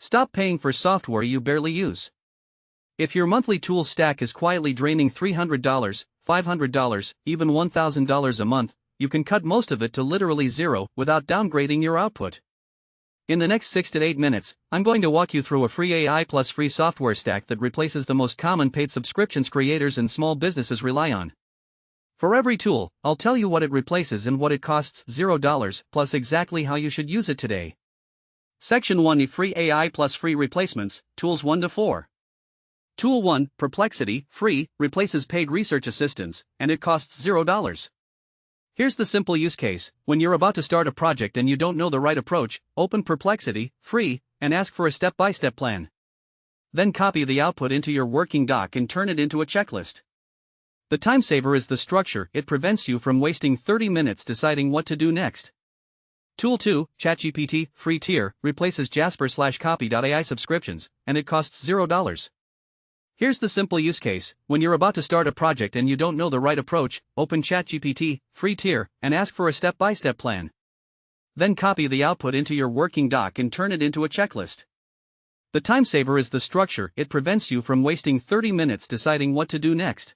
Stop paying for software you barely use. If your monthly tools stack is quietly draining $300, $500, even $1,000 a month, you can cut most of it to literally zero without downgrading your output. In the next 6 to 8 minutes, I'm going to walk you through a free AI plus free software stack that replaces the most common paid subscriptions creators and small businesses rely on. For every tool, I'll tell you what it replaces and what it costs $0, plus exactly how you should use it today. Section 1: Free AI plus free replacements, Tools 1 to 4. Tool 1, Perplexity, free, replaces paid research assistants, and it costs $0. Here's the simple use case: when you're about to start a project and you don't know the right approach, open Perplexity, free, and ask for a step-by-step plan. Then copy the output into your working doc and turn it into a checklist. The time saver is the structure. It prevents you from wasting 30 minutes deciding what to do next. Tool 2, ChatGPT, free tier, replaces Jasper/Copy.ai subscriptions, and it costs $0. Here's the simple use case: when you're about to start a project and you don't know the right approach, open ChatGPT, free tier, and ask for a step-by-step plan. Then copy the output into your working doc and turn it into a checklist. The time saver is the structure. It prevents you from wasting 30 minutes deciding what to do next.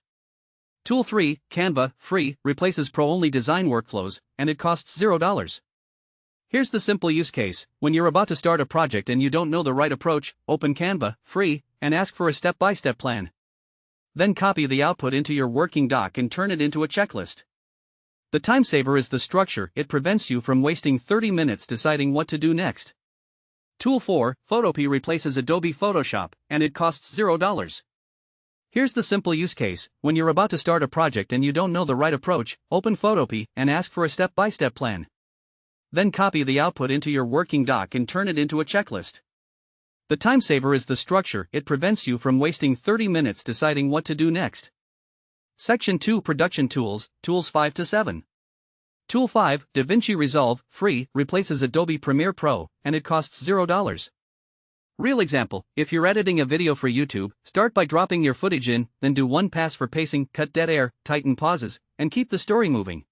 Tool 3, Canva, free, replaces pro-only design workflows, and it costs $0. Here's the simple use case: when you're about to start a project and you don't know the right approach, open Canva, free, and ask for a step-by-step plan. Then copy the output into your working doc and turn it into a checklist. The time saver is the structure. It prevents you from wasting 30 minutes deciding what to do next. Tool 4, Photopea, replaces Adobe Photoshop, and it costs $0. Here's the simple use case: when you're about to start a project and you don't know the right approach, open Photopea and ask for a step-by-step plan. Then copy the output into your working doc and turn it into a checklist. The time saver is the structure. It prevents you from wasting 30 minutes deciding what to do next. Section 2, Production Tools, Tools 5 to 7. Tool 5, DaVinci Resolve, free, replaces Adobe Premiere Pro, and it costs $0. Real example: if you're editing a video for YouTube, start by dropping your footage in, then do one pass for pacing, cut dead air, tighten pauses, and keep the story moving.